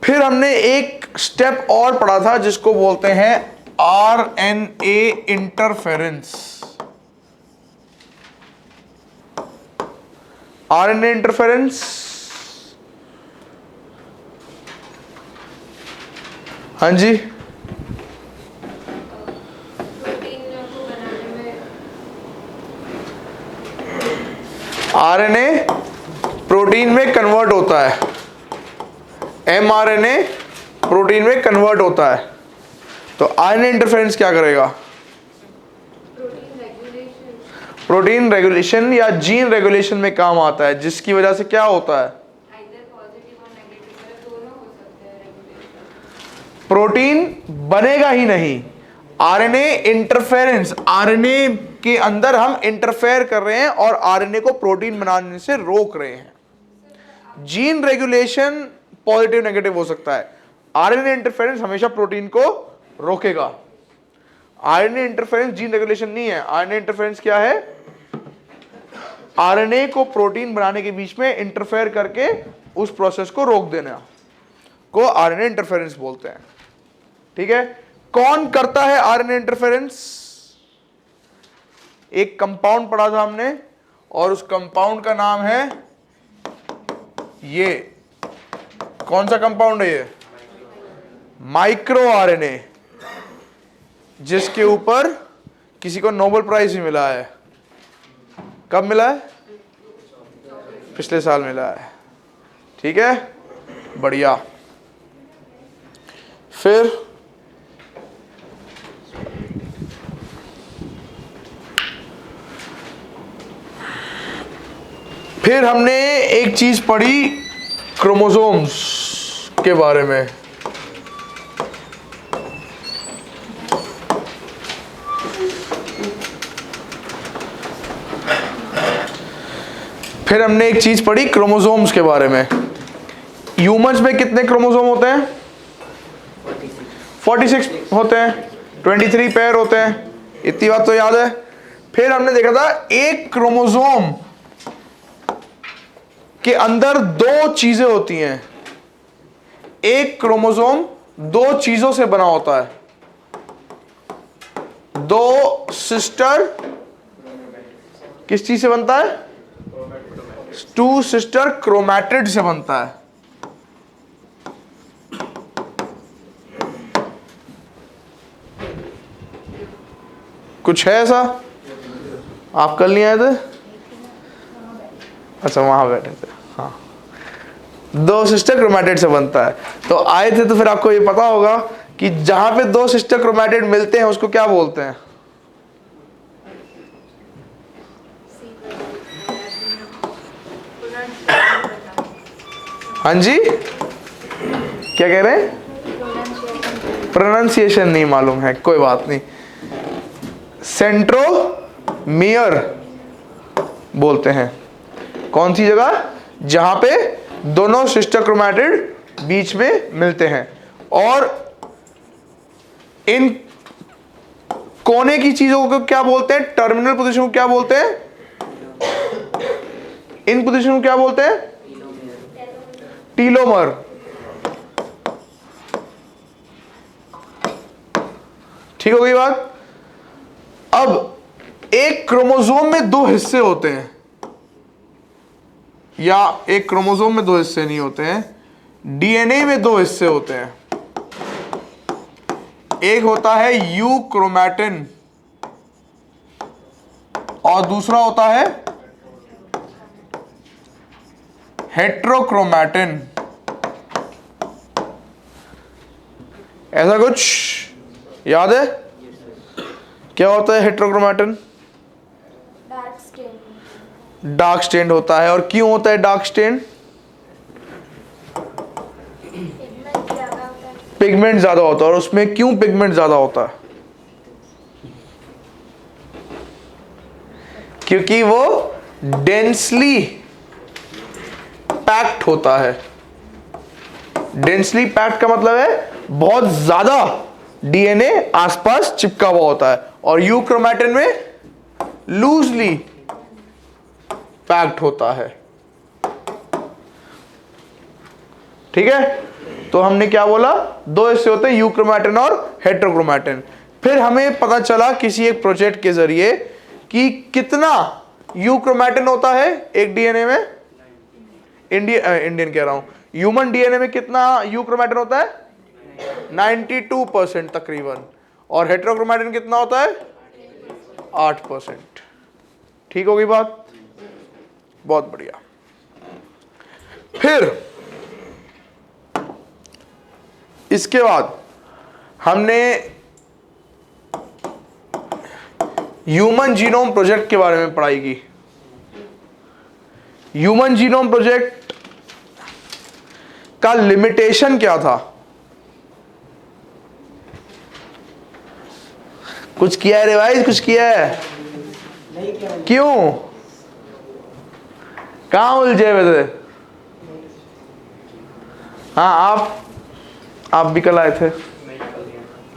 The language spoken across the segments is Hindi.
फिर हमने एक स्टेप और पढ़ा था जिसको बोलते हैं आरएनए इंटरफेरेंस। आरएनए इंटरफेरेंस, हाँ जी, आरएनए प्रोटीन में कन्वर्ट होता है, एमआरएनए प्रोटीन में कन्वर्ट होता है। तो आरएनए इंटरफेरेंस क्या करेगा? प्रोटीन रेगुलेशन या जीन रेगुलेशन में काम आता है, जिसकी वजह से क्या होता है? प्रोटीन बनेगा ही नहीं। आरएनए इंटरफेरेंस, आरएनए के अंदर हम इंटरफेयर कर रहे हैं और आरएनए को प्रोटीन बनाने से रोक रहे हैं। जीन रेगुलेशन पॉजिटिव नेगेटिव हो सकता है, आरएनए इंटरफेरेंस हमेशा प्रोटीन को रोकेगा। आरएनए इंटरफेरेंस जीन रेगुलेशन नहीं है। आरएनए इंटरफेरेंस क्या है? आरएनए को प्रोटीन बनाने के बीच में इंटरफेयर करके उस प्रोसेस को रोक देना को आरएनए इंटरफेरेंस बोलते हैं। ठीक है, कौन करता है आरएनए इंटरफेरेंस? एक कंपाउंड पढ़ा था हमने और उस कंपाउंड का नाम है ये, कौन सा कंपाउंड है ये? माइक्रो आरएनए, जिसके ऊपर किसी को नोबेल प्राइज भी मिला है। कब मिला है? पिछले साल मिला है। ठीक है, बढ़िया। फिर हमने एक चीज पढ़ी क्रोमोसोम्स के बारे में। फिर हमने एक चीज पढ़ी क्रोमोसोम्स के बारे में। ह्यूमंस में कितने क्रोमोसोम होते हैं? 46 होते हैं, 23 पेयर होते हैं, इतनी बात तो याद है। फिर हमने देखा था एक क्रोमोसोम के अंदर दो चीजें होती हैं। एक क्रोमोसोम दो चीजों से बना होता है, दो सिस्टर, किस चीज से बनता है? टू सिस्टर क्रोमैटिड से बनता है। कुछ है ऐसा? आप कल नहीं आए थे? अच्छा, वहां बैठे थे। हाँ, दो सिस्टर क्रोमैटिड से बनता है। तो आए थे तो फिर आपको ये पता होगा कि जहां पे दो सिस्टर क्रोमैटिड मिलते हैं उसको क्या बोलते हैं? हाँ जी, क्या कह रहे हैं? प्रोनाउंसिएशन नहीं मालूम है, कोई बात नहीं। सेंट्रोमियर बोलते हैं। कौन सी जगह? जहां पे दोनों सिस्टर क्रोमैटिड बीच में मिलते हैं। और इन कोने की चीजों को क्या बोलते हैं? टर्मिनल पोजीशन को क्या बोलते हैं? इन पोजीशन को क्या बोलते हैं? टीलोमर। ठीक हो गई बात? अब एक क्रोमोसोम में दो हिस्से होते हैं, या एक क्रोमोसोम में दो हिस्से नहीं होते हैं, डीएनए में दो हिस्से होते हैं। एक होता है यूक्रोमैटिन और दूसरा होता है हेट्रोक्रोमैटिन। ऐसा कुछ याद है? क्या होता है हेट्रोक्रोमैटिन? डार्क स्टेन्ड होता है। और क्यों होता है डार्क स्टेन्ड? पिगमेंट ज्यादा होता है। और उसमें क्यों पिगमेंट ज्यादा होता है? क्योंकि वो डेंसली पैक्ड होता है। डेंसली पैक्ड का मतलब है बहुत ज्यादा डीएनए आसपास चिपका हुआ होता है। और यूक्रोमैटिन में लूजली पैक्ड होता है। ठीक है, तो हमने क्या बोला, दो हिस्से होते हैं, यूक्रोमैटिन और हेटेरोक्रोमैटिन। फिर हमें पता चला किसी एक प्रोजेक्ट के जरिए कि कितना यूक्रोमैटिन होता है एक डीएनए में, इंडियन कह रहा हूं, ह्यूमन डीएनए में कितना यूक्रोमैटिन होता है 92% तकरीबन, और हेटेरोक्रोमैटिन कितना होता है 8%। ठीक होगी बात, बहुत बढ़िया। फिर इसके बाद हमने ह्यूमन जीनोम प्रोजेक्ट के बारे में पढ़ाई की। ह्यूमन जीनोम प्रोजेक्ट का लिमिटेशन क्या था? कुछ किया है रिवाइज, कुछ किया है? नहीं किया। क्यों, कहां उलझे हुए थे? हाँ, आप भी कल आए थे?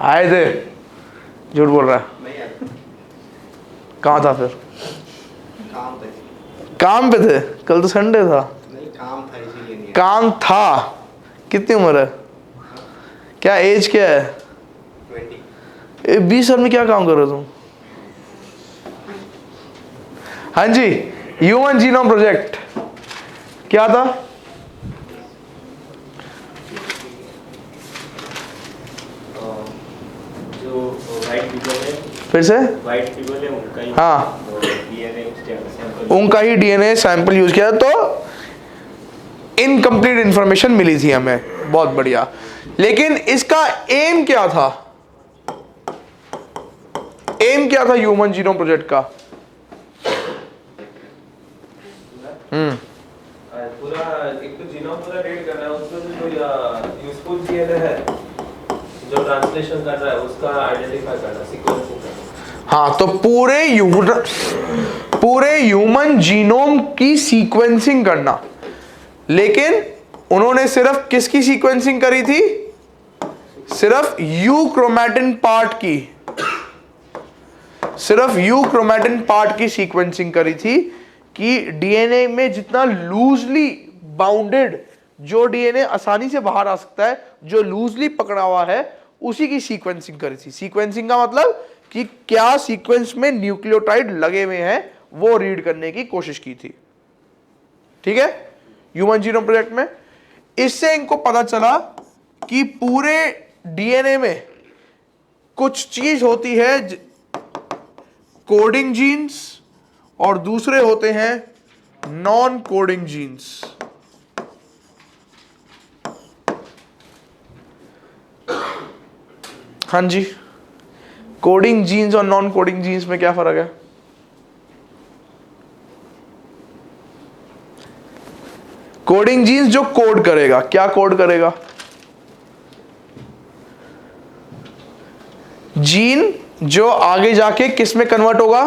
आए थे, झूठ बोल रहा है। कहाँ था फिर? काम पे थे। कल तो संडे था। नहीं, काम था इसीलिए नहीं। काम था। कितनी उम्र है? क्या एज क्या है? 20। 20 साल में क्या काम कर रहे हो तुम? हाँ जी, ह्यूमन जीनोम प्रोजेक्ट क्या था? जो वाइट पीपल है, फिर से? वाइट पीपल है उनका ही, हाँ, डीएनए सैंपल, उनका ही डीएनए सैंपल यूज किया, तो इनकम्प्लीट इंफॉर्मेशन मिली थी हमें। बहुत बढ़िया। लेकिन इसका एम क्या था? एम क्या था ह्यूमन जीनोम प्रोजेक्ट का? पूरा एक तो जीनोम पूरा रीड करना है, उसमें जो यूजफुल डीएनए है जो ट्रांसलेशन कर रहा है उसका आइडेंटिफाई करना, सीक्वेंसिंग करना। हाँ, तो पूरे ह्यूमन जीनोम की सीक्वेंसिंग करना। लेकिन उन्होंने सिर्फ किसकी सीक्वेंसिंग करी थी? सिर्फ यूक्रोमैटिन पार्ट की, सिर्फ यूक्रोमैटिन पार्ट की सीक्वेंसिंग करी थी कि डीएनए में जितना लूजली बाउंडेड, जो डीएनए आसानी से बाहर आ सकता है, जो लूजली पकड़ा हुआ है, उसी की सीक्वेंसिंग करी थी। सीक्वेंसिंग का मतलब कि क्या सीक्वेंस में न्यूक्लियोटाइड लगे हुए हैं, वो रीड करने की कोशिश की थी। ठीक है, ह्यूमन जीनोम प्रोजेक्ट में इससे इनको पता चला कि पूरे डीएनए में कुछ चीज होती है कोडिंग जीन्स, और दूसरे होते हैं नॉन कोडिंग जीन्स। हाँ जी, कोडिंग जीन्स और नॉन कोडिंग जीन्स में क्या फर्क है? कोडिंग जीन्स जो कोड करेगा, क्या कोड करेगा? जीन जो आगे जाके किस में कन्वर्ट होगा?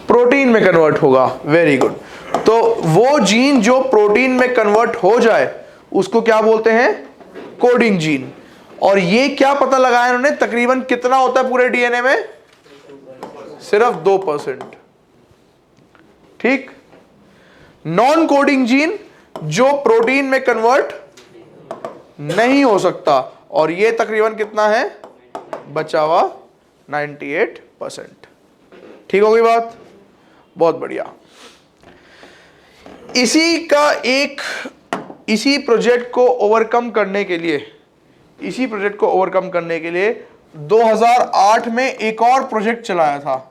प्रोटीन में कन्वर्ट होगा। Very good. तो वो जीन जो प्रोटीन में कन्वर्ट हो जाए उसको क्या बोलते हैं? Coding gene. और ये क्या पता लगाया उन्होंने, तकरीबन कितना होता है पूरे डीएनए में? सिर्फ 2%। ठीक। नॉन कोडिंग जीन जो प्रोटीन में कन्वर्ट नहीं हो सकता, और ये तकरीबन कितना है बचा हुआ? 98%। ठीक हो गई बात, बहुत बढ़िया। इसी प्रोजेक्ट को ओवरकम करने के लिए 2008 में एक और प्रोजेक्ट चलाया था।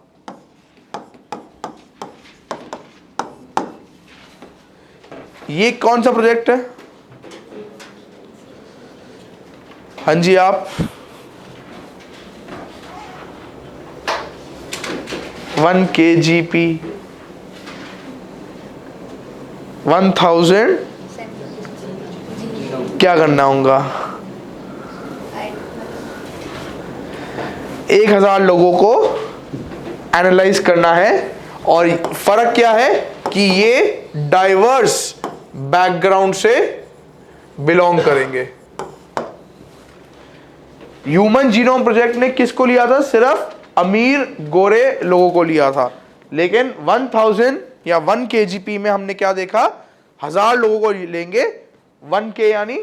ये कौन सा प्रोजेक्ट है? हाँ जी, आप 1 kgp 1000 क्या करना होगा? 1000 लोगों को एनालाइज करना है। और फर्क क्या है कि ये डाइवर्स बैकग्राउंड से बिलोंग करेंगे। ह्यूमन जीनोम प्रोजेक्ट ने किसको लिया था? सिर्फ अमीर गोरे लोगों को लिया था। लेकिन 1000 या 1 kgp में हमने क्या देखा, 1000 लोगों को लेंगे, 1K यानी